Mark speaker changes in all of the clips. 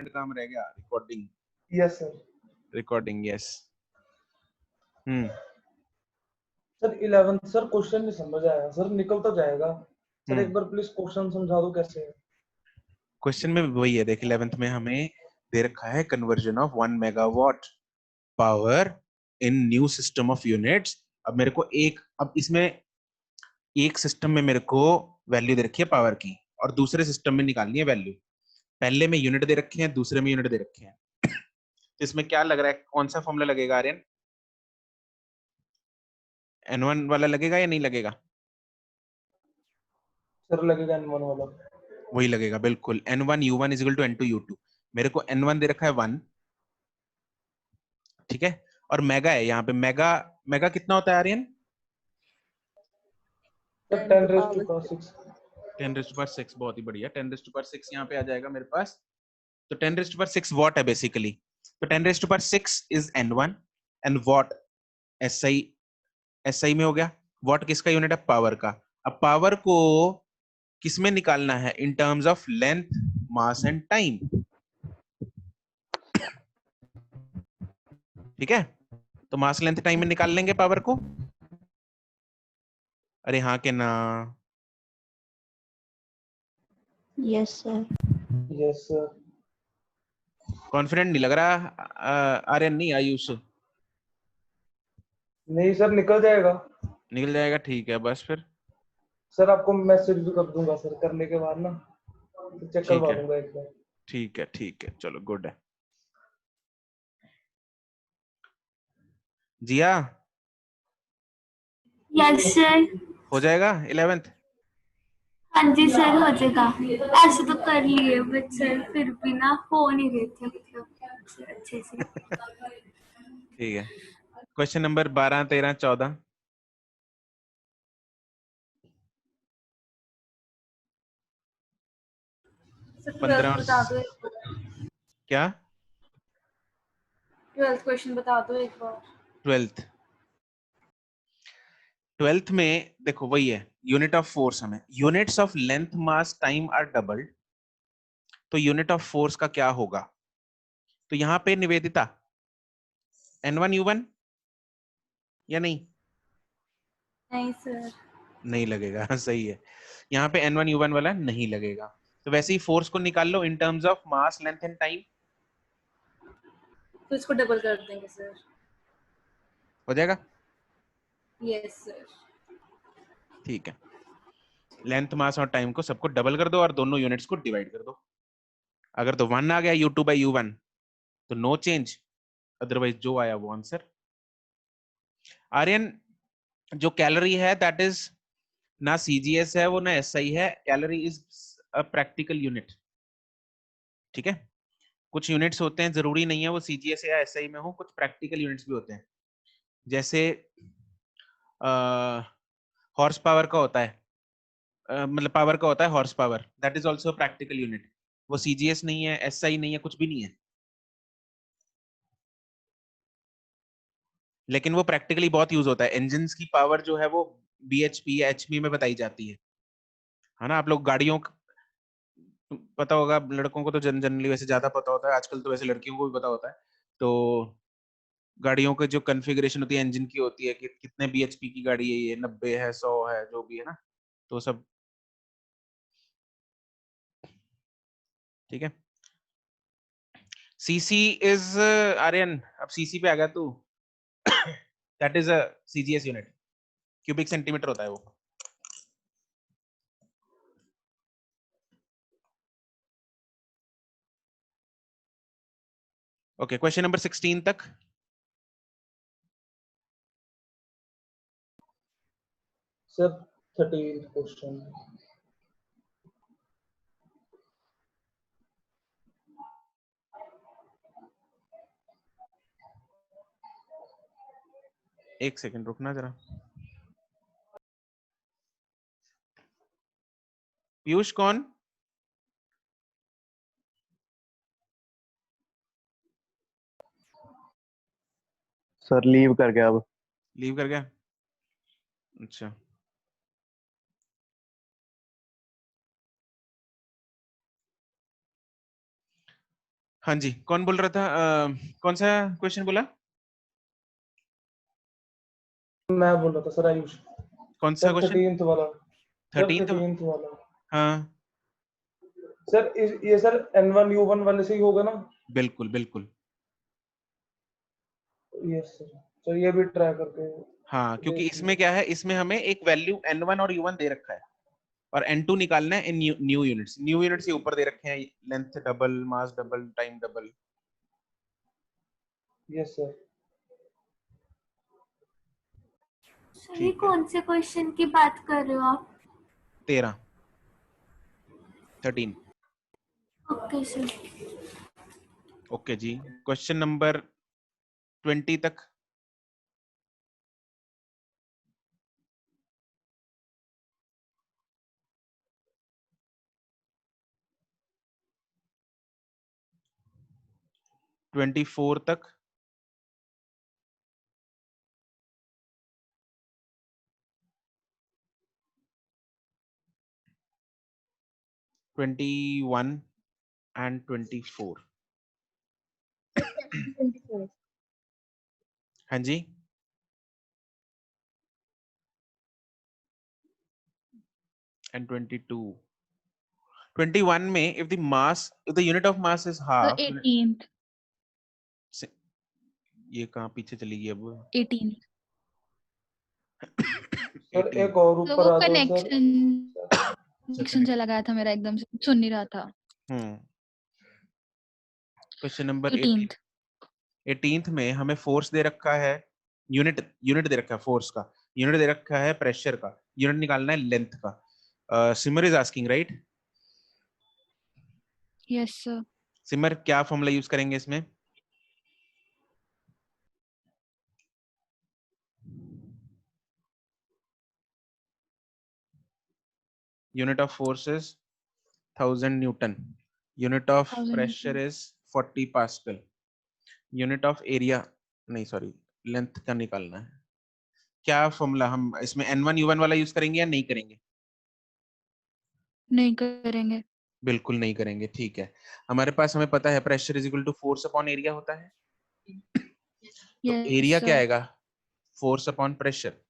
Speaker 1: काम रह गया, recording.
Speaker 2: Yes sir.
Speaker 1: Recording, yes.
Speaker 2: Sir 11th sir question नहीं समझ आया सर, निकल तो जाएगा सर, एक बार प्लीज क्वेश्चन समझा दो कैसे है।
Speaker 1: क्वेश्चन में वही है, देख 11th में हमें दे रखा है conversion of 1 megawatt power in new system of units. अब मेरे को अब इसमें एक सिस्टम में मेरे को वैल्यू दे रखी है पावर की, और दूसरे सिस्टम में निकालनी है वैल्यू। पहले में यूनिट दे रखे हैं, दूसरे में यूनिट दे रखे हैं। तो इसमें क्या लग रहा है, कौन सा फॉर्मूला लगेगा आर्यन? N1 वाला लगेगा या नहीं लगेगा?
Speaker 2: सर लगेगा N1 वाला।
Speaker 1: वही लगेगा बिल्कुल, N1 U1 is equal to N2 U2। मेरे को N1 दे रखा है 1, ठीक है, और मेगा है यहाँ पे। मेगा मेगा कितना होता है Aryan?
Speaker 2: Sir 10 raise to power 6।
Speaker 1: 10 raise to power 6, बहुत ही बढ़िया। 10 रेज टू पावर 6 यहाँ पे आ जाएगा मेरे पास। तो 10 रेज टू पावर 6 वॉट है बेसिकली। तो 10 raise to power 6 is N1 and watt SI में हो गया। वॉट किसका यूनिट है? पावर का। अब पावर को किसमें निकालना है? इन terms of length, mass and time, ठीक है। तो मास लेंथ टाइम में निकाल लेंगे पावर को। अरे हाँ के ना?
Speaker 3: Yes sir.
Speaker 2: Yes sir.
Speaker 1: Confident नहीं लग रहा आर्यन? नहीं आयुष?
Speaker 2: नहीं सर निकल जाएगा।
Speaker 1: निकल जाएगा, ठीक है बस फिर।
Speaker 2: सर आपको मैसेज भी कर दूंगा सर करने के बाद ना, तो चेक
Speaker 1: ठीक
Speaker 2: करवा
Speaker 1: है,
Speaker 2: दूंगा एक बार।
Speaker 1: ठीक है, ठीक है, चलो गुड है। जिया,
Speaker 4: यस सर।
Speaker 1: हो जाएगा 11th?
Speaker 4: हाँ जी सर हो जाएगा। ऐसे तो कर लिए बट सर फिर भी ना हो नहीं रहे थे मतलब अच्छे से।
Speaker 1: ठीक है। Question number 12, 13, 14।
Speaker 4: सर
Speaker 1: 15
Speaker 4: 12th
Speaker 1: और
Speaker 4: बता दो।
Speaker 1: क्या?
Speaker 4: 12th क्वेश्चन बता दो एक बार।
Speaker 1: 12th में देखो वही है, यूनिट ऑफ फोर्स। हमें units of length, mass, time are doubled, तो यूनिट ऑफ फोर्स का क्या होगा? तो यहाँ पे निवेदिता N1 U1 या नहीं?
Speaker 4: नहीं सर।
Speaker 1: नहीं लगेगा सही है, यहाँ पे N1 U1 वाला नहीं लगेगा। तो वैसे ही फोर्स को निकाल लो in terms of mass, length and time.
Speaker 4: तो इसको डबल कर देंगे सर।
Speaker 1: हो जाएगा,
Speaker 4: यस सर।
Speaker 1: ठीक है। लेंथ, मास और टाइम को सबको डबल कर दो और दोनों यूनिट्स को डिवाइड कर दो। अगर तो 1 आ गया U2 बाई U1 तो नो चेंज, अदरवाइज जो आया वो आंसर। आर्यन, जो कैलोरी है दैट इज ना CGS है वो, ना SI है। Calorie is a practical unit, ठीक है। कुछ यूनिट्स होते हैं, जरूरी नहीं है वो CGS या SI में हो, कुछ प्रैक्टिकल यूनिट्स भी होते हैं। जैसे हॉर्स पावर का होता है, मतलब पावर का होता है horse power, that is also practical unit. वो CGS नहीं है, SI नहीं है, कुछ भी नहीं है, लेकिन वो प्रैक्टिकली बहुत यूज होता है। इंजन की पावर जो है वो BHP या HP में बताई जाती है ना। आप लोग गाड़ियों पता होगा, लड़कों को तो जनरली वैसे ज्यादा पता होता है, आजकल तो वैसे लड़कियों को भी पता होता है। तो गाड़ियों की जो कॉन्फ़िगरेशन होती है इंजन की होती है कि कितने BHP की गाड़ी है, ये 90 है, 100 है, जो भी है ना, तो सब ठीक है। CC इज आर्यन, अब CC पे आ गया तू that is a CGS unit, cubic centimetre होता है वो। ओके, क्वेश्चन नंबर 16 तक।
Speaker 2: Sir 13 question.
Speaker 1: एक सेकंड रुकना जरा। पीयूष कौन?
Speaker 5: सर लीव कर गया अब।
Speaker 1: लीव कर गया, अच्छा। हाँ जी, कौन बोल रहा था? कौन सा क्वेश्चन बोला?
Speaker 2: मैं बोल रहा था सर, आयुष।
Speaker 1: कौन सा
Speaker 2: सर
Speaker 1: क्वेश्चन?
Speaker 2: 13th वाला। Sir
Speaker 1: 13th?
Speaker 2: 13th वाला।
Speaker 1: हाँ
Speaker 2: सर ये सर N1 U1 वाले से ही होगा ना?
Speaker 1: बिल्कुल बिल्कुल।
Speaker 2: Yes sir. तो ये भी ट्राई करके
Speaker 1: हाँ, क्योंकि
Speaker 2: देख
Speaker 1: इसमें
Speaker 2: लीजिए।
Speaker 1: क्या है, इसमें हमें एक वैल्यू N1 और U1 दे रखा है और N2 निकालना है in new units. New units ये ऊपर दे रखे हैं, length double, mass double, time double.
Speaker 2: Yes sir.
Speaker 4: Sir ये
Speaker 1: ठीक है,
Speaker 4: कौन से क्वेश्चन की बात कर रहे हो आप?
Speaker 1: 13।
Speaker 4: Okay sir.
Speaker 1: ओके जी, क्वेश्चन नंबर 20 तक। ट्वेंटी फोर तक। Twenty one and 24। हाँ जी, एंड 22। 21 में if the mass, if the unit of mass is
Speaker 6: तो
Speaker 1: half,
Speaker 6: 18th
Speaker 1: ये कहाँ पीछे चली गई अब?
Speaker 6: 18
Speaker 2: सर
Speaker 1: 18।
Speaker 2: एक और
Speaker 6: तो
Speaker 2: ऊपर
Speaker 6: वो
Speaker 2: आ जाओ सर।
Speaker 6: कनेक्शन चला गया था मेरा, एकदम से सुन नहीं रहा था।
Speaker 1: क्वेश्चन नंबर
Speaker 6: 18th
Speaker 1: 18th में हमें फोर्स दे रखा है, यूनिट यूनिट दे रखा है फोर्स का, यूनिट दे रखा है प्रेशर का, यूनिट निकालना है लेंथ का। Simar is asking right?
Speaker 6: Yes sir.
Speaker 1: Simar क्या फॉर्मूला यूज करेंगे इसमें? Unit of force is 1000 newton, unit of
Speaker 6: 1000
Speaker 1: pressure is 40 pascal, unit of area, नहीं सॉरी, लेंथ का निकालना है। क्या फॉर्मूला हम इसमें N1 U1 वाला यूज करेंगे या नहीं करेंगे?
Speaker 6: नहीं करेंगे।
Speaker 1: बिल्कुल नहीं करेंगे, ठीक है। हमारे पास हमें पता है pressure is equal to force upon area होता है, तो
Speaker 6: यस
Speaker 1: एरिया क्या
Speaker 6: सर।
Speaker 1: आएगा? Force upon pressure.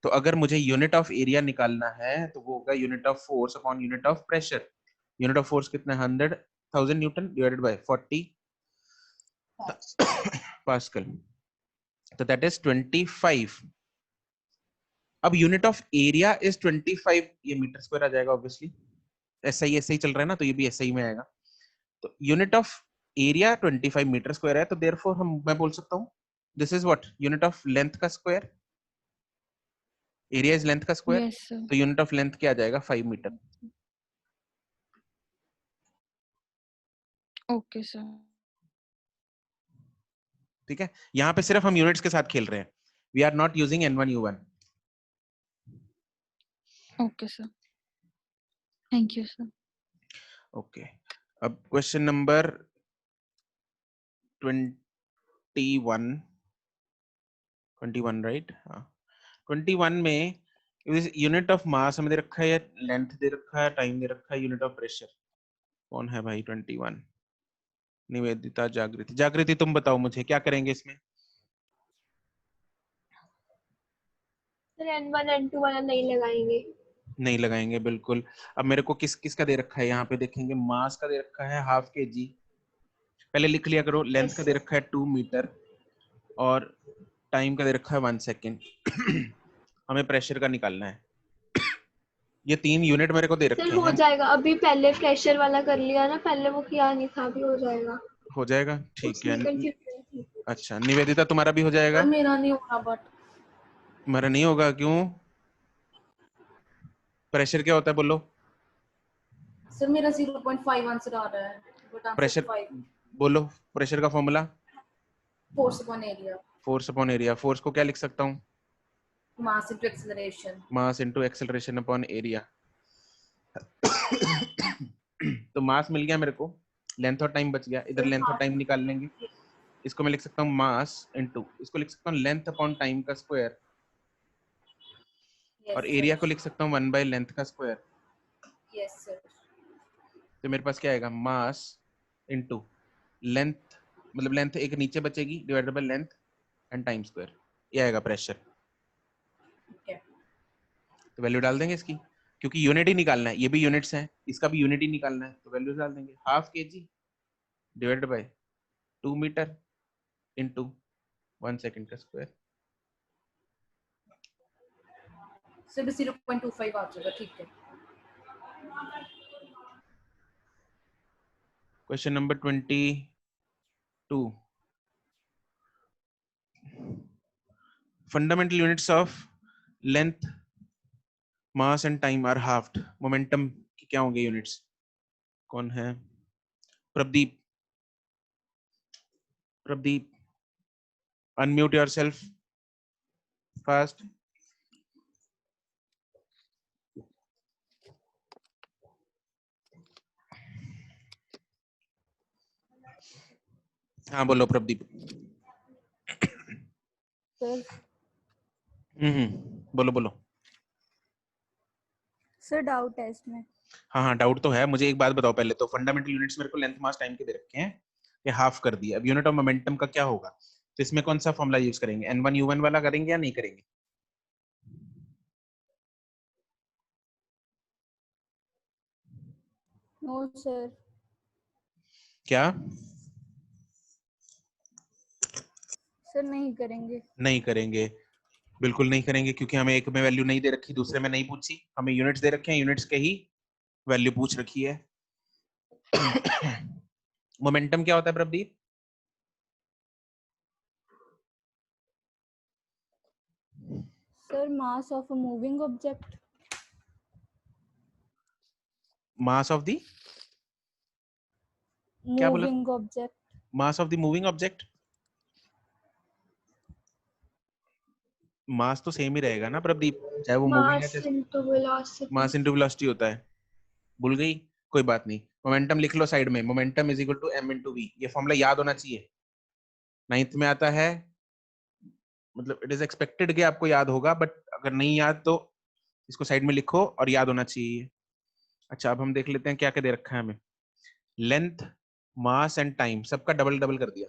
Speaker 1: तो अगर मुझे यूनिट ऑफ एरिया निकालना है तो वो होगा unit of force upon unit of pressure. Unit of force कितना है? 100,000 न्यूटन डिवाइडेड बाय 40 पास्कल, तो दैट इज 25। अब यूनिट ऑफ एरिया इज 25, ये मीटर स्क्वायर आ जाएगा ऑब्वियसली, ऐसा ही चल रहा है ना, तो ये भी ऐसा ही में आएगा। तो unit of area 25 metre square है, तो देयरफॉर मैं बोल सकता हूँ this is what, unit of length का स्क्वायर। एरिया इज लेंथ का स्क्वायर,
Speaker 6: यस सर।
Speaker 1: तो यूनिट ऑफ लेंथ क्या आ जाएगा? 5 मीटर।
Speaker 6: Okay sir.
Speaker 1: ठीक है, यहाँ पे सिर्फ हम यूनिट्स के साथ खेल रहे हैं, we are not using N1 U1।
Speaker 6: Okay sir, thank you sir.
Speaker 1: Okay, अब क्वेश्चन नंबर 21 राइट? हाँ, 21 में यूनिट ऑफ मास हमें दे रखा है, लेंथ दे रखा है, टाइम दे रखा है, यूनिट ऑफ प्रेशर कौन है भाई? 21। निवेदिता, जागृति, जागृति तुम बताओ मुझे क्या करेंगे इसमें?
Speaker 7: सर N1 N2 वाला नहीं लगाएंगे।
Speaker 1: नहीं लगाएंगे बिल्कुल। अब मेरे को किस किस का दे रखा है यहाँ पे देखेंगे, मास का दे रखा है ½ kg, पहले लिख लिया करो। लेंथ का दे रखा है 2 मीटर और टाइम का दे रखा है 1 सेकेंड। हमें प्रेशर का निकालना है, ये 3 यूनिट मेरे को दे
Speaker 7: सर
Speaker 1: रखे
Speaker 7: हो
Speaker 1: हैं।
Speaker 7: जाएगा, अभी पहले प्रेशर वाला कर लिया ना, पहले वो किया नहीं था, अभी हो जाएगा।
Speaker 1: हो जाएगा, ठीक है।
Speaker 7: उसमें कंफ्यूजन थी।
Speaker 1: अच्छा निवेदिता तुम्हारा भी हो जाएगा?
Speaker 2: मेरा नहीं होना, बट
Speaker 1: तुम्हारा नहीं होगा, क्यों? प्रेशर क्या होता है बोलो?
Speaker 2: सर मेरा 0.5 आंसर आ रहा है, बट आंसर
Speaker 1: प्रेशर
Speaker 2: 5।
Speaker 1: बोलो, प्रेशर का formula?
Speaker 2: Force upon area,
Speaker 1: force upon area. Force को क्या लिख सकता हूँ?
Speaker 2: Mass into acceleration.
Speaker 1: Mass into acceleration upon area. तो मास मिल गया मेरे को, लेंथ और टाइम बच गया, इधर
Speaker 7: सर
Speaker 1: लेंथ और
Speaker 7: हाँ,
Speaker 1: टाइम निकाल लेंगे। इसको मैं लिख सकता हूँ मास इनटू, इसको लिख सकता हूँ लेंथ अपॉन टाइम का स्क्वायर, और एरिया को लिख सकता हूँ 1 बाय लेंथ का स्क्वायर।
Speaker 2: Yes sir.
Speaker 1: तो मेरे पास क्या आएगा? मास इनटू लेंथ मतलब लेंथ एक नीचे बचेगी divided by length and time square, ये आएगा प्रेशर। तो वैल्यू डाल देंगे इसकी, क्योंकि यूनिट ही निकालना है, ये भी यूनिट्स हैं, इसका भी यूनिट ही निकालना है, तो वैल्यू डाल देंगे 1/2 kg divided by 2 metre into 1 second का स्क्वायर।
Speaker 8: सिर्फ 0.25 आ जाएगा, ठीक है।
Speaker 1: Question number 22, fundamental units of length mass and time are halved, momentum की क्या होंगे यूनिट्स? कौन है? Pradeep, Pradeep unmute yourself fast. हाँ बोलो प्रदीप।
Speaker 3: सर
Speaker 1: बोलो बोलो।
Speaker 3: सर डाउट है इसमें।
Speaker 1: हाँ हाँ डाउट तो है, मुझे एक बात बताओ पहले तो, फंडामेंटल यूनिट्स मेरे को लेंथ मास टाइम के दे रखे हैं, ये हाफ कर दिया, अब यूनिट ऑफ मोमेंटम का क्या होगा? तो इसमें कौन सा फॉर्मूला यूज करेंगे? N1U1 वाला करेंगे या नहीं करेंगे?
Speaker 3: No sir.
Speaker 1: क्या?
Speaker 3: सर नहीं करेंगे।
Speaker 1: नहीं करेंगे, बिल्कुल नहीं करेंगे, क्योंकि हमें एक में वैल्यू नहीं दे रखी, दूसरे में नहीं पूछी, हमें यूनिट्स दे रखे हैं, यूनिट्स के ही वैल्यू पूछ रखी है। मोमेंटम क्या होता है Pradeep?
Speaker 3: Sir mass of a moving object.
Speaker 1: Mass of the क्या बोला?
Speaker 3: Moving object.
Speaker 1: Mass of the moving object, mass तो सेम ही रहेगा ना प्रदीप, चाहे वो मूविंग
Speaker 7: मास
Speaker 1: है।
Speaker 7: Into velocity.
Speaker 1: Mass into velocity होता है, भूल गई? कोई बात नहीं, मोमेंटम लिख लो साइड में, momentum is equal to m into v, ये फॉर्मूला याद होना चाहिए, 9th में आता है, मतलब इट इज एक्सपेक्टेड कि आपको याद होगा, बट अगर नहीं याद तो इसको साइड में लिखो और याद होना चाहिए। अच्छा अब हम देख लेते हैं क्या क्या दे रखा है हमें। लेंथ मास एंड टाइम सबका डबल डबल कर दिया,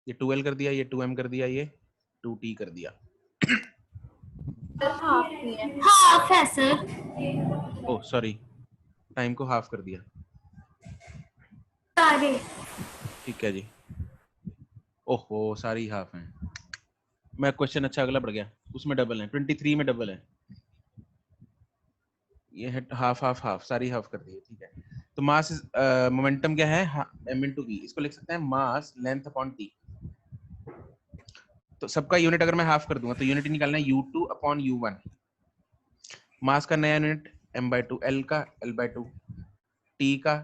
Speaker 1: ये 2l कर दिया, ये 2m कर दिया, ये 2t कर दिया।
Speaker 4: हाफ है सर।
Speaker 1: ओह सॉरी, टाइम को हाफ कर दिया,
Speaker 4: सारे
Speaker 1: ठीक है जी। ओहो सारी हाफ हैं, मैं क्वेश्चन अच्छा अगला बढ़ गया, उसमें डबल है, 23 में डबल है, ये है हाफ हाफ हाफ, सारी हाफ कर दी है, ठीक है। तो मास मोमेंटम क्या है? m इंटू वी, इसको लिख सकते हैं मास लेंथ अपॉन टी। तो सबका यूनिट अगर मैं हाफ कर दूंगा तो यूनिट निकालना है u2 अपॉन u1। मास का नया यूनिट m/2, l का l/2, t का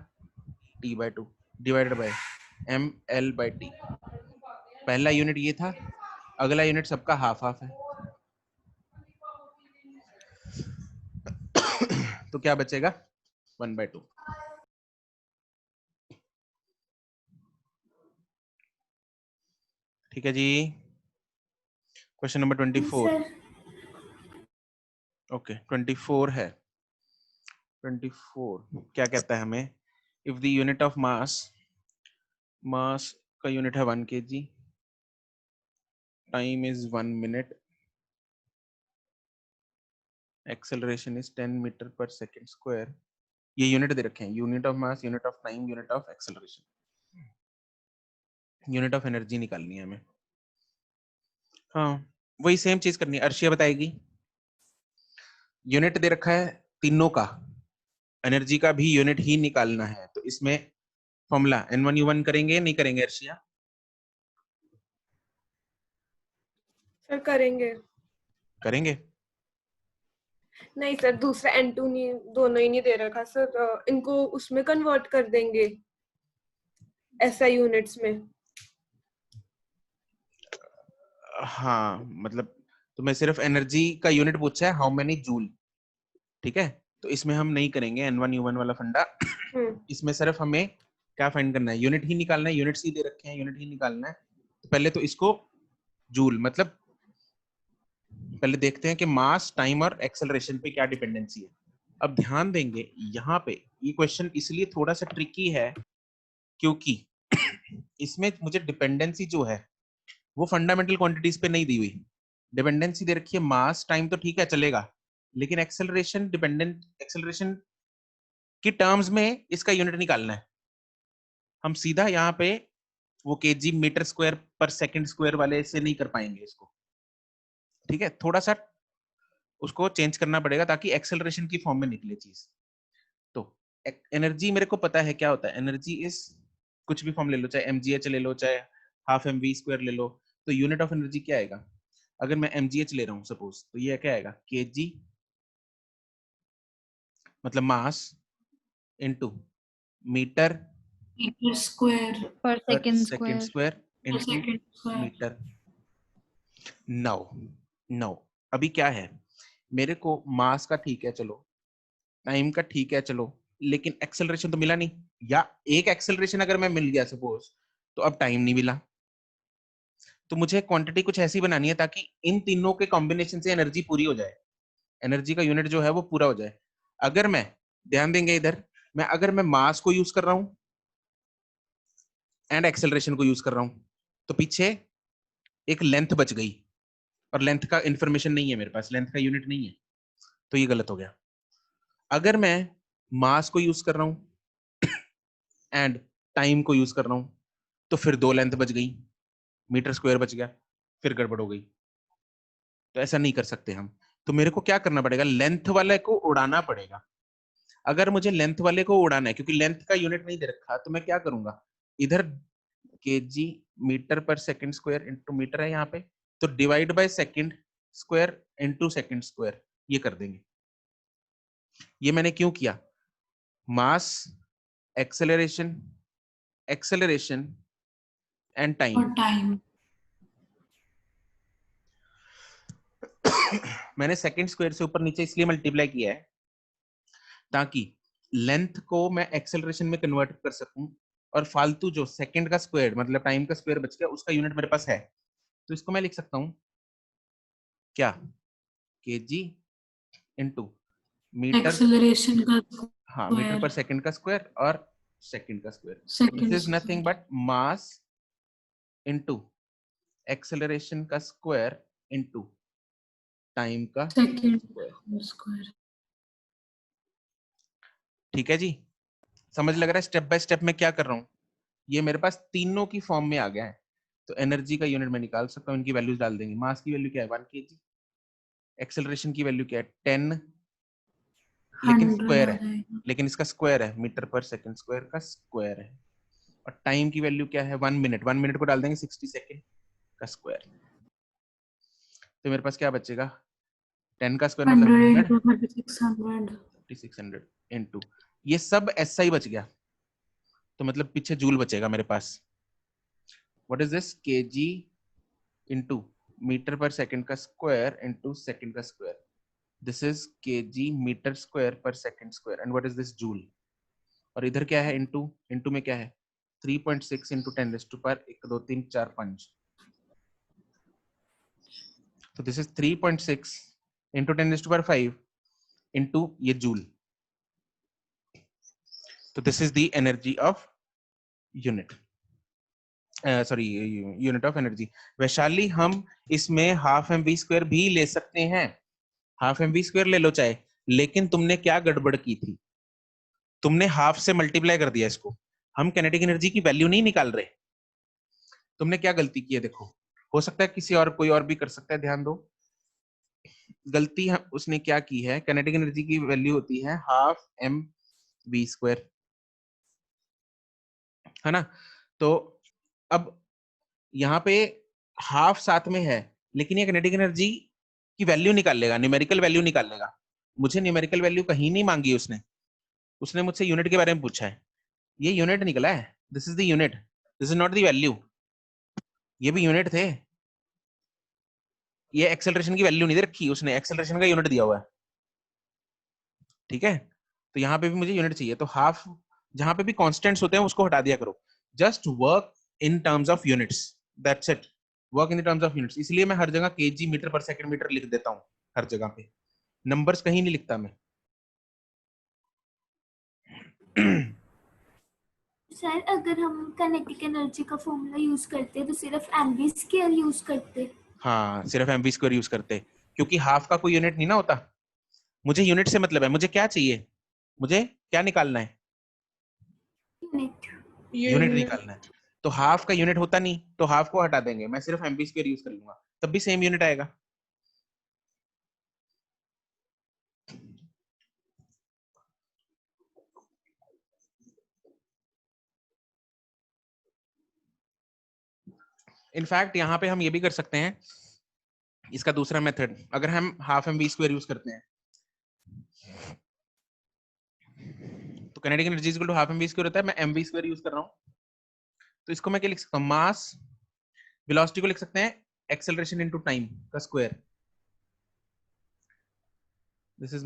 Speaker 1: t/2 डिवाइडेड बाय ml/t। पहला यूनिट ये था, अगला यूनिट सबका हाफ हाफ है। तो क्या बचेगा? 1/2। ठीक है जी। क्वेश्चन नंबर 24, ओके 24 है। 24 क्या कहता है हमें? If the unit of mass, mass का यूनिट है 1 kg, time is 1 minute, acceleration is 10 metre per second square, ये यूनिट दे रखे हैं, unit of mass, unit of time, unit of acceleration, unit of energy निकालनी है हमें। हाँ वही सेम चीज करनी है, अर्शिया बताएगी। यूनिट दे रखा है तीनों का, एनर्जी का भी यूनिट ही निकालना है, तो इसमें फॉर्मूला N1U1 करेंगे नहीं करेंगे अर्शिया?
Speaker 9: सर करेंगे।
Speaker 1: करेंगे?
Speaker 9: नहीं सर, दूसरा N2 नहीं, दोनों ही नहीं दे रखा सर, इनको उसमें कन्वर्ट कर देंगे SI यूनिट्स में।
Speaker 1: हाँ मतलब तुम्हें सिर्फ एनर्जी का यूनिट पूछा है, हाउ मेनी जूल, ठीक है, तो इसमें हम नहीं करेंगे N1U1 वाला फंडा। इसमें सिर्फ हमें क्या फाइंड करना है? यूनिट ही निकालना है, यूनिट्स ही दे रखे हैं, यूनिट ही निकालना है। तो पहले तो इसको जूल, मतलब पहले देखते हैं कि मास, टाइम और एक्सेलरेशन पे क्या डिपेंडेंसी है। अब ध्यान देंगे यहाँ पे, ये क्वेश्चन इसलिए थोड़ा सा ट्रिकी है क्योंकि इसमें मुझे डिपेंडेंसी जो है वो फंडामेंटल क्वांटिटीज पे नहीं दी हुई। डिपेंडेंसी दे रखी है मास टाइम, तो ठीक है चलेगा, लेकिन एक्सेलरेशन डिपेंडेंट एक्सेलरेशन की टर्म्स में इसका यूनिट निकालना है। हम सीधा यहाँ पे वो KG metre square per second square वाले से नहीं कर पाएंगे इसको, ठीक है, थोड़ा सा उसको चेंज करना पड़ेगा ताकि एक्सेलरेशन की फॉर्म में निकले चीज। तो एनर्जी मेरे को पता है क्या होता है, एनर्जी इज कुछ भी फॉर्म ले लो, चाहे mgh ले लो, चाहे हाफ mv स्क्वायर ले लो, तो यूनिट ऑफ एनर्जी क्या आएगा? अगर मैं mgh ले रहा हूँ सपोज, तो ये क्या आएगा? kg मतलब mass into metre
Speaker 4: metre square
Speaker 6: पर
Speaker 1: पर
Speaker 6: second
Speaker 1: second
Speaker 6: square.
Speaker 1: Square into
Speaker 4: second square.
Speaker 1: Metre. Now अभी क्या है, मेरे को मास का ठीक है चलो, टाइम का ठीक है चलो, लेकिन एक्सेलरेशन तो मिला नहीं, या एक एक्सेलरेशन अगर मैं मिल गया सपोज, तो अब टाइम नहीं मिला। तो मुझे क्वांटिटी कुछ ऐसी बनानी है ताकि इन तीनों के कॉम्बिनेशन से एनर्जी पूरी हो जाए, एनर्जी का यूनिट जो है वो पूरा हो जाए। अगर मैं ध्यान देंगे इधर, अगर मैं मास को यूज कर रहा हूं एंड एक्सेलरेशन को यूज कर रहा हूं, तो पीछे एक लेंथ बच गई, और लेंथ का इंफॉर्मेशन नहीं है मेरे पास, लेंथ का यूनिट नहीं है, तो ये गलत हो गया। अगर मैं मास को यूज कर रहा हूं एंड टाइम को यूज कर रहा हूं, तो फिर दो लेंथ बच गई, मीटर स्क्वायर बच गया, फिर गड़बड़ हो गई। तो ऐसा नहीं कर सकते हम, तो मेरे को क्या करना पड़ेगा, लेंथ वाले को उड़ाना पड़ेगा। अगर मुझे लेंथ वाले को उड़ाना है, क्योंकि लेंथ का यूनिट नहीं दे रखा, तो मैं क्या करूंगा, इधर KG metre per second square into metre है यहाँ पे, तो divide by second square into second square ये कर देंगे। ये मैंने क्यों किया, मास, एक्सेलरेशन, एक्सेलरेशन एंड टाइम।
Speaker 4: और टाइम।
Speaker 1: मैंने सेकंड स्क्वायर से ऊपर नीचे इसलिए मल्टीप्लाई किया है ताकि लेंथ को मैं एक्सेलरेशन में कन्वर्ट कर सकूं, और फालतू जो सेकंड का स्क्वायर मतलब टाइम का स्क्वायर बच गया, उसका यूनिट मेरे पास है, तो इसको मैं लिख सकता हूं क्या, केजी इनटू मीटर,
Speaker 4: एक्सेलरेशन का
Speaker 1: हाँ मीटर पर सेकंड का स्क्वायर और सेकंड का square. This is nothing but mass into acceleration का स्क्वायर इनटू टाइम का
Speaker 4: स्क्वायर।
Speaker 1: ठीक है जी, समझ लग रहा है स्टेप बाय स्टेप में क्या कर रहा हूँ। ये मेरे पास तीनों की फॉर्म में आ गया है, तो एनर्जी का यूनिट मैं निकाल सकता हूँ, इनकी वैल्यूज डाल देंगे। मास की वैल्यू क्या है 1 kg, एक्सेलरेशन की वैल्यू क्या है 10, लेकिन स्क्वायर है, लेकिन इसका स्क्वायर है, मीटर पर सेकंड स्क्वायर का स्क्वायर है। और टाइम की वैल्यू क्या है 1 मिनट, 1 मिनट को डाल देंगे 60 सेकेंड का स्क्वायर। तो मेरे पास क्या बचेगा, 10 का स्क्वायर मतलब 3600 इनटू ये सब ऐसा ही बच गया, तो मतलब पीछे जूल बचेगा मेरे पास। What is this, kg into metre per second का स्क्वायर इनटू सेकंड का square, this is kg metre square per second square, and what is this, joule. और इधर क्या है, इनटू, इनटू में क्या है 3.6 इंटू 10 रेज़ टू पावर 1 2 3 4 5, तो this is 3.6 into 10 raise to power 5 into ये जूल। तो this is the energy of unit, sorry unit of energy. Vaishali हम इसमें हाफ mv स्क्वायर भी ले सकते हैं, हाफ mv स्क्वायर ले लो चाहे, लेकिन तुमने क्या गड़बड़ की थी, तुमने हाफ से मल्टीप्लाई कर दिया इसको। हम काइनेटिक एनर्जी की वैल्यू नहीं निकाल रहे, तुमने क्या गलती की है देखो, हो सकता है किसी और कोई और भी कर सकता है, ध्यान दो। गलती उसने क्या की है, काइनेटिक एनर्जी की वैल्यू होती है हाफ mv स्क्वायर, है ना। तो अब यहाँ पे हाफ साथ में है, लेकिन ये काइनेटिक एनर्जी की वैल्यू निकाल लेगा, न्यूमेरिकल वैल्यू निकाल लेगा। मुझे न्यूमेरिकल वैल्यू कहीं नहीं मांगी उसने, उसने मुझसे यूनिट के बारे में पूछा है, ये यूनिट निकला है, this is the unit, this is not the value, ये भी यूनिट थे। ये एक्सेलरेशन की वैल्यू नहीं दे रखी उसने, एक्सेलरेशन का यूनिट दिया हुआ है, ठीक है। तो यहाँ पे भी मुझे यूनिट चाहिए, तो हाफ जहां पे भी कांस्टेंट्स होते हैं उसको हटा दिया करो, just work in terms of units, that's it, work in the terms of units. इसलिए मैं हर जगह KG metre per second metre लिख देता हूँ, हर जगह पे नंबर्स कहीं नहीं लिखता मैं।
Speaker 4: सर अगर हम काइनेटिक एनर्जी का फॉर्मूला यूज करते तो सिर्फ एमवी स्केयर यूज करते।
Speaker 1: हाँ, सिर्फ एमवी स्क्वायर यूज करते, क्योंकि हाफ का कोई यूनिट नहीं ना होता। मुझे यूनिट से मतलब है, मुझे क्या चाहिए, मुझे क्या निकालना है,
Speaker 4: यूनिट।
Speaker 1: यूनिट निकालना है। तो हाफ का यूनिट होता नहीं, तो हाफ को हटा देंगे, मैं सिर्फ एमवी स्क्वायर यूज कर लूंगा, तब भी सेम यूनिट आएगा। इनफैक्ट यहाँ पे हम ये भी कर सकते हैं, इसका दूसरा मेथड, अगर हम हाफ एमवी स्क्वायर यूज करते हैं तो kinetic energy equal to half m v square होता है, मैं एमवी स्क्वायर यूज कर रहा हूँ, तो इसको मैं क्या लिख सकता हूँ, मास वेलोसिटी को लिख सकते हैं एक्सेलरेशन इनटू टाइम का square. This is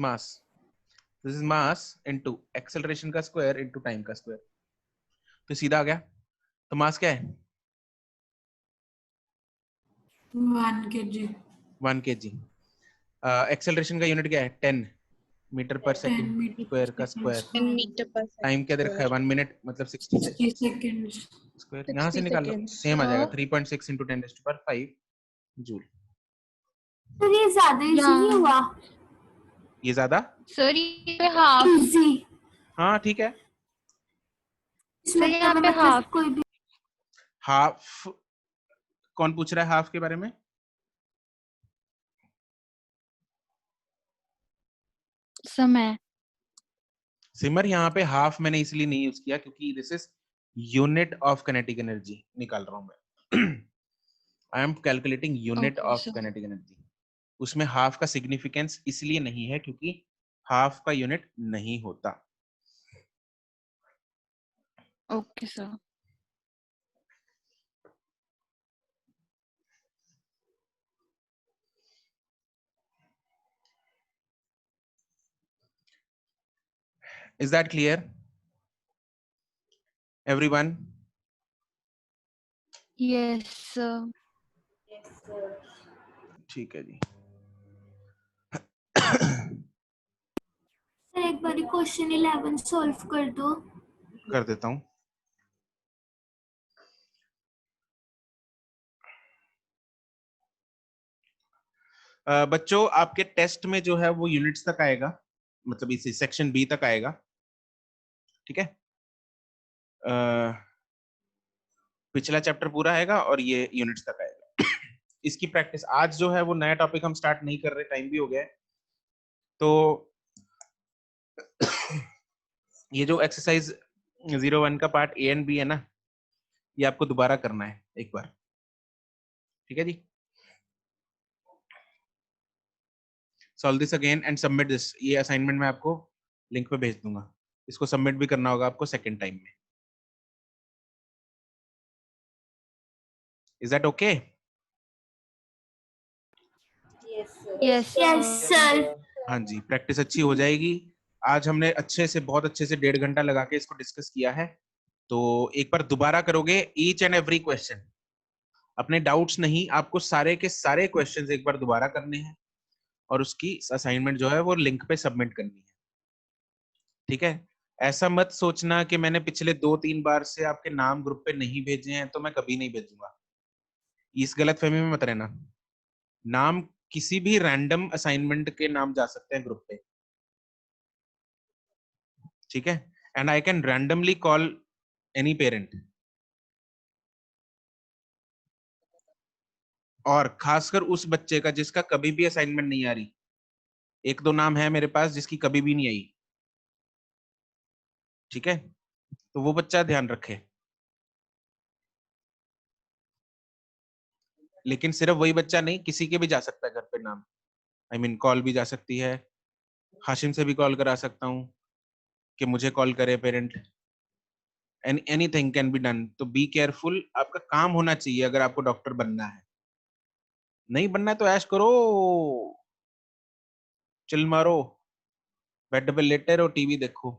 Speaker 1: mass into acceleration का स्क्वायर इनटू टाइम का स्क्वायर, तो सीधा आ गया। तो मास क्या है,
Speaker 10: 1 kg
Speaker 1: 1 kg। एक्सेलरेशन का यूनिट क्या है, 10 मीटर पर
Speaker 10: 10
Speaker 1: सेकंड
Speaker 10: meter per
Speaker 1: स्क्वायर का
Speaker 10: second
Speaker 1: स्क्वायर।
Speaker 10: square,
Speaker 9: मीटर पर
Speaker 1: टाइम क्या दे रखा है, 1 मिनट मतलब 60
Speaker 10: 60 seconds।
Speaker 1: स्क्वायर, यहाँ से निकाल लो, सेम आ जाएगा 3.6 इंटू 10⁵ जूल।
Speaker 4: तो ये ज्यादा इजी नहीं हुआ?
Speaker 1: ये ज्यादा
Speaker 6: सर ये हाफ,
Speaker 4: इजी।
Speaker 1: हाँ ठीक है।
Speaker 4: इसमें
Speaker 6: यहाँ
Speaker 4: तो
Speaker 6: पे
Speaker 4: मतलब
Speaker 6: हाफ।
Speaker 4: कोई भी
Speaker 1: हाफ, कौन पूछ रहा है हाफ के बारे में?
Speaker 6: समय।
Speaker 1: सिमर, यहाँ पे हाफ मैंने इसलिए नहीं यूज किया क्योंकि this is unit of kinetic energy निकाल रहा हूं मैं। I am calculating unit
Speaker 6: okay
Speaker 1: of
Speaker 6: sir.
Speaker 1: Kinetic energy. उसमें हाफ का सिग्निफिकेंस इसलिए नहीं है क्योंकि हाफ का यूनिट नहीं होता।
Speaker 6: Okay sir.
Speaker 1: Is that clear everyone?
Speaker 6: Yes sir.
Speaker 1: ठीक है जी।
Speaker 4: सर एक बार क्वेश्चन 11 सॉल्व कर दो।
Speaker 1: कर देता हूं। बच्चों, आपके टेस्ट में जो है वो यूनिट्स तक आएगा, मतलब इसी सेक्शन बी तक आएगा, ठीक है। पिछला चैप्टर पूरा आएगा और ये यूनिट्स तक आएगा। इसकी प्रैक्टिस आज जो है वो नया टॉपिक हम स्टार्ट नहीं कर रहे, टाइम भी हो गया है, तो ये जो एक्सरसाइज 01 का पार्ट ए एंड बी है ना, ये आपको दोबारा करना है एक बार, ठीक है जी। Solve this again and submit this. ये असाइनमेंट मैं आपको लिंक पे भेज दूंगा, इसको सबमिट भी करना होगा आपको सेकेंड टाइम में। Is that okay?
Speaker 6: Yes
Speaker 4: yes sir.
Speaker 1: हाँ जी, प्रैक्टिस अच्छी हो जाएगी। आज हमने अच्छे से, बहुत अच्छे से 1.5 घंटा लगा के इसको डिस्कस किया है, तो एक बार दोबारा करोगे ईच एंड एवरी क्वेश्चन, अपने डाउट्स नहीं, आपको सारे के सारे क्वेश्चंस एक बार दोबारा करने हैं और उसकी असाइनमेंट जो है वो लिंक पे सबमिट करनी है, ठीक है। ऐसा मत सोचना कि मैंने पिछले 2-3 बार से आपके नाम ग्रुप पे नहीं भेजे हैं तो मैं कभी नहीं भेजूंगा, इस गलतफहमी में मत रहना। नाम किसी भी रैंडम असाइनमेंट के नाम जा सकते हैं ग्रुप पे, ठीक है। And I can randomly call any parent, और खासकर उस बच्चे का जिसका कभी भी असाइनमेंट नहीं आ रही। एक दो नाम है मेरे पास जिसकी कभी भी नहीं आई, ठीक है, तो वो बच्चा ध्यान रखे। लेकिन सिर्फ वही बच्चा नहीं, किसी के भी जा सकता है घर पे नाम, आई मीन कॉल भी जा सकती है, हाशिम से भी कॉल करा सकता हूँ कि मुझे कॉल करे parent, anything can be done. तो बी केयरफुल, आपका काम होना चाहिए अगर आपको डॉक्टर बनना है। नहीं बनना है तो ऐश करो, चिल मारो, बेड पे लेटे रहो, टीवी देखो।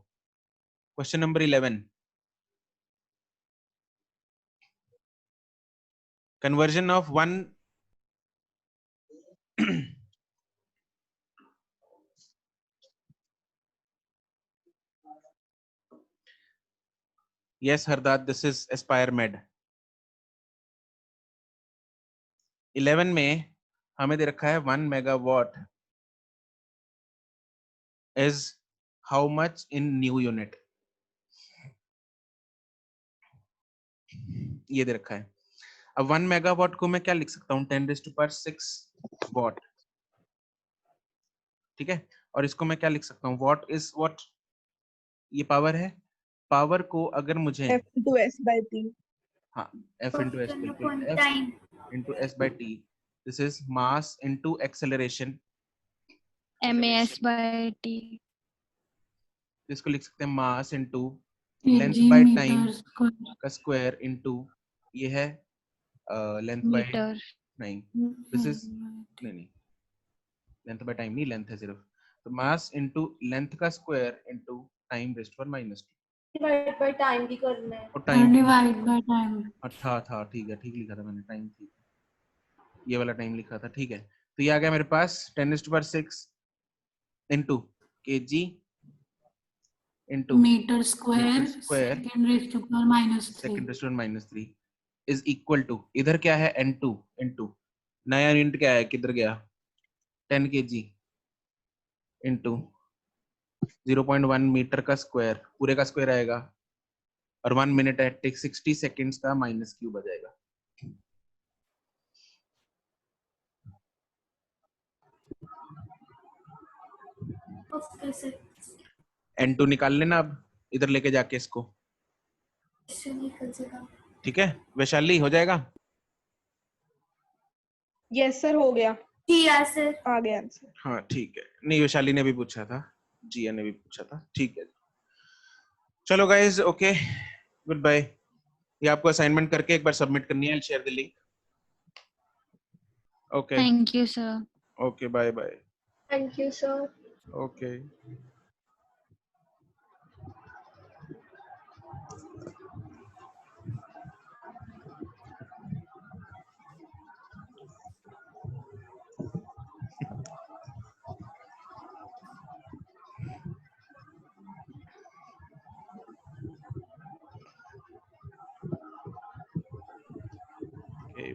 Speaker 1: Question number 11, conversion of one Yes, Hardad, this is Aspire Med. 11 में हमें दे रखा है 1 megawatt is how much in new unit. ये दे रखा है. अब 1 megawatt को मैं क्या लिख सकता हूँ? 10⁻6 watt. ठीक है, और इसको मैं क्या लिख सकता हूँ? What is what? ये पावर है. पावर को अगर मुझे
Speaker 9: F into S by T.
Speaker 1: हाँ, F into S, बिल्कुल, F
Speaker 4: time
Speaker 1: into S by T. This is mass into acceleration.
Speaker 6: MAS by T.
Speaker 1: इसको लिख सकते हैं mass into length
Speaker 10: kg
Speaker 1: by
Speaker 10: meter
Speaker 1: time
Speaker 10: square.
Speaker 1: का square into ये है length by
Speaker 6: Meter.
Speaker 1: नहीं, this is नहीं length by time नहीं, length है सिर्फ. तो mass into length का square into time raised to power -2.
Speaker 8: Divide by time भी करना है।
Speaker 1: और टाइम
Speaker 10: डिवाइड बाय टाइम
Speaker 1: था ठीक है, ठीक लिखा था मैंने, टाइम ठीक, ये वाला टाइम लिखा था, ठीक है. तो ये आ गया मेरे पास 10�6 into kg into
Speaker 10: metre square
Speaker 1: square
Speaker 10: second raise to power
Speaker 1: second raised to power -3 is equal to, इधर क्या है, n2 into नया यूनिट क्या है, किधर गया, 10 kg into 0.1 मीटर का स्क्वायर, पूरे का स्क्वायर आएगा, और 1 मिनट है, टेक 60 सेकेंड्स का -3 आ जाएगा.
Speaker 4: ओके सर
Speaker 1: n2 निकाल लेना अब इधर लेके जाके इसको.
Speaker 4: निकल जाएगा।
Speaker 1: ठीक है वैशाली, हो जाएगा.
Speaker 9: यस सर हो गया,
Speaker 4: किया सर
Speaker 9: आ गया आंसर।
Speaker 1: हाँ ठीक है, नहीं वैशाली ने भी पूछा था, जिया ने भी पूछा था. ठीक है, चलो गाइज, ओके, गुड बाय. ये आपको असाइनमेंट करके एक बार सबमिट करनी है. I share the link. Okay
Speaker 6: Thank you, sir.
Speaker 1: Okay, bye bye.
Speaker 7: Thank you sir.
Speaker 1: Okay.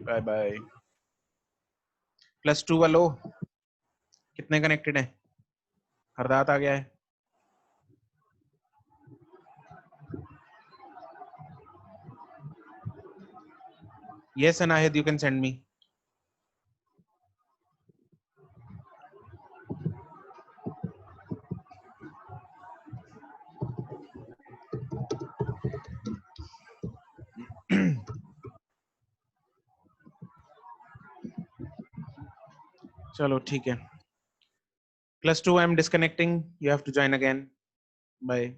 Speaker 1: Bye bye. +2 वालों कितने कनेक्टेड हैं? हरदात आ गया है. Yes, Anahid, you can send me. चलो ठीक है. +2 I am disconnecting. You have to join again. Bye.